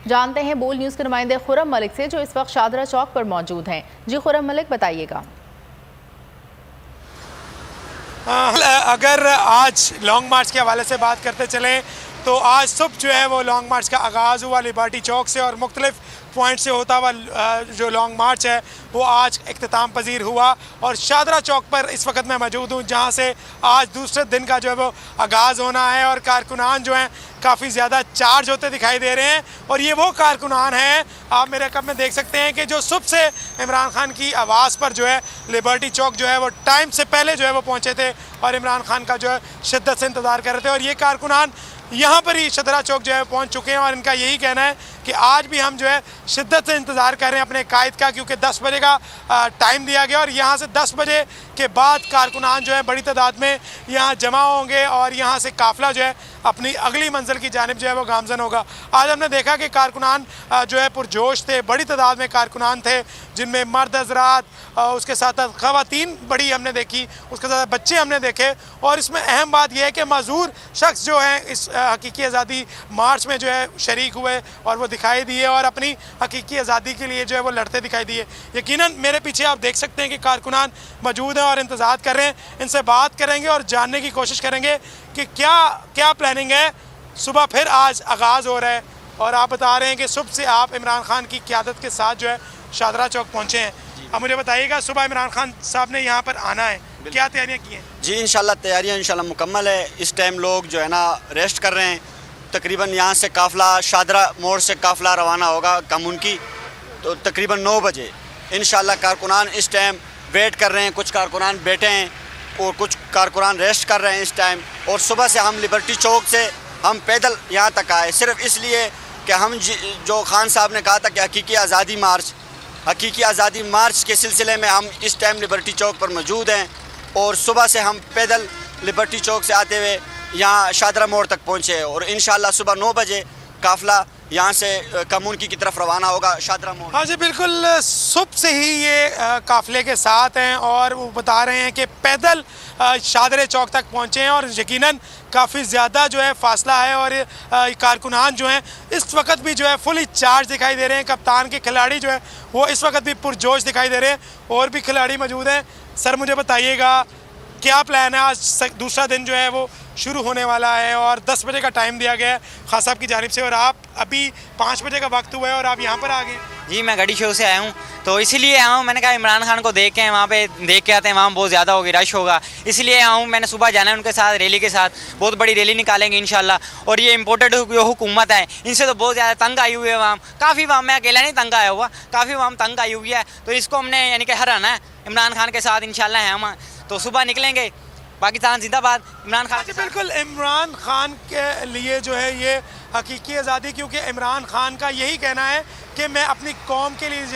जानते हैं बोल न्यूज़ के नुमाइंदे खुर्रम मलिक से, जो इस वक्त शादरा चौक पर मौजूद हैं। जी खुर्रम मलिक, बताइएगा। अगर आज लॉन्ग मार्च के हवाले से बात करते चलें तो आज सुबह जो है वो लॉन्ग मार्च का आगाज़ हुआ लिबर्टी चौक से और मुख्तलिफ पॉइंट से होता हुआ जो लॉन्ग मार्च है वो आज इख्तिताम पजीर हुआ। और शादरा चौक पर इस वक्त मैं मौजूद हूँ, जहाँ से आज दूसरे दिन का जो है वो आगाज़ होना है और कारकुनान जो हैं काफ़ी ज़्यादा चार्ज होते दिखाई दे रहे हैं। और ये वो कारकुनान हैं, आप मेरे कब में देख सकते हैं कि जो सुबह से इमरान खान की आवाज़ पर जो है लिबर्टी चौक जो है वो टाइम से पहले जो है वो पहुँचे थे और इमरान खान का जो है शिद्दत से इंतज़ार कर रहे थे। और ये कारकुनान यहाँ पर ही शादरा चौक जो है पहुँच चुके हैं और इनका यही कहना है कि आज भी हम जो है शिद्दत से इंतज़ार कर रहे हैं अपने कायद का, क्योंकि 10 बजे का टाइम दिया गया और यहाँ से 10 बजे के बाद कारकुनान जो है बड़ी तादाद में यहाँ जमा होंगे और यहाँ से काफ़िला जो है अपनी अगली मंजिल की जानिब जो है वो गामजन होगा। आज हमने देखा कि कारकुनान जो है पुरजोश थे, बड़ी तादाद में कारकुनान थे, जिनमें मर्द हज़रात, उसके साथ साथ ख़वातीन बड़ी हमने देखी, उसके साथ बच्चे हमने देखे। और इसमें अहम बात यह है कि माजूर शख्स जो हैं इस हकीकी आज़ादी मार्च में जो है शरीक हुए और वो दिखाई दिए और अपनी हकीकी आज़ादी के लिए जो है वो लड़ते दिखाई दिए। यकीनन मेरे पीछे आप देख सकते हैं कि कारकुनान मौजूद हैं और इंतज़ार कर रहे हैं। इनसे बात करेंगे और जानने की कोशिश करेंगे कि क्या प्लानिंग है। सुबह फिर आज आगाज़ हो रहा है और आप बता रहे हैं कि सुबह से आप इमरान खान की क़यादत के साथ जो है शादरा चौक पहुँचे हैं। अब मुझे बताइएगा, सुबह इमरान खान साहब ने यहाँ पर आना है, क्या तैयारियाँ की हैं? जी इंशाल्लाह तैयारियाँ इंशाल्लाह मुकम्मल है। इस टाइम लोग जो है ना रेस्ट कर रहे हैं। तकरीबन यहाँ से काफ़िला शादरा मोड़ से काफ़िला रवाना होगा कमून की, तो तकरीबन 9 बजे इंशाल्लाह। कारकुनान इस टाइम वेट कर रहे हैं, कुछ कारकुनान बैठे हैं और कुछ कारकुनान रेस्ट कर रहे हैं इस टाइम। और सुबह से हम लिबर्टी चौक से हम पैदल यहाँ तक आए, सिर्फ इसलिए कि हम जो खान साहब ने कहा था कि हकीकी आज़ादी मार्च के सिलसिले में हम इस टाइम लिबर्टी चौक पर मौजूद हैं। और सुबह से हम पैदल लिबर्टी चौक से आते हुए यहाँ शादरा मोड़ तक पहुँचे और इंशाल्लाह सुबह 9 बजे काफ़िला यहाँ से कमून की तरफ रवाना होगा शादरा मोड़। हाँ जी बिल्कुल, सुबह से ही ये काफ़िले के साथ हैं और वो बता रहे हैं कि पैदल शादरे चौक तक पहुँचे हैं और यकीनन काफ़ी ज़्यादा जो है फासला है। और कारकुनान जो हैं इस वक्त भी जो है फुली चार्ज दिखाई दे रहे हैं। कप्तान के खिलाड़ी जो है वो इस वक्त भी पुरजोश दिखाई दे रहे हैं और भी खिलाड़ी मौजूद हैं। सर मुझे बताइएगा, क्या प्लान है? आज दूसरा दिन जो है वो शुरू होने वाला है और 10 बजे का टाइम दिया गया है खान साहब की जानिब से और आप अभी 5 बजे का वक्त हुआ है और आप यहाँ पर आ गए। जी मैं गढ़ी शो से आया हूँ, तो इसीलिए आया हूँ। मैंने कहा इमरान खान को देख के वहाँ पे देख के आते हैं, वहाँ बहुत ज़्यादा होगी, रश होगा, इसलिए आया हूँ। मैंने सुबह जाना है उनके साथ, रैली के साथ, बहुत बड़ी रैली निकालेंगे इंशाल्लाह। और ये इम्पोर्टेड जो हुकूमत है इनसे तो बहुत ज़्यादा तंग आई हुई है वहाँ, काफ़ी वहाँ मैं अकेला नहीं तंग आया हुआ, काफ़ी वहाँ तंग आई हुई है। तो इसको हमने यानी कि हराना है इमरान खान के साथ इंशाल्लाह है हम। तो सुबह निकलेंगे, पाकिस्तान जिंदाबाद, इमरान खान। बिल्कुल, इमरान खान के लिए जो है ये हकीकी आज़ादी, क्योंकि इमरान खान का यही कहना है कि मैं अपनी कौम के लिए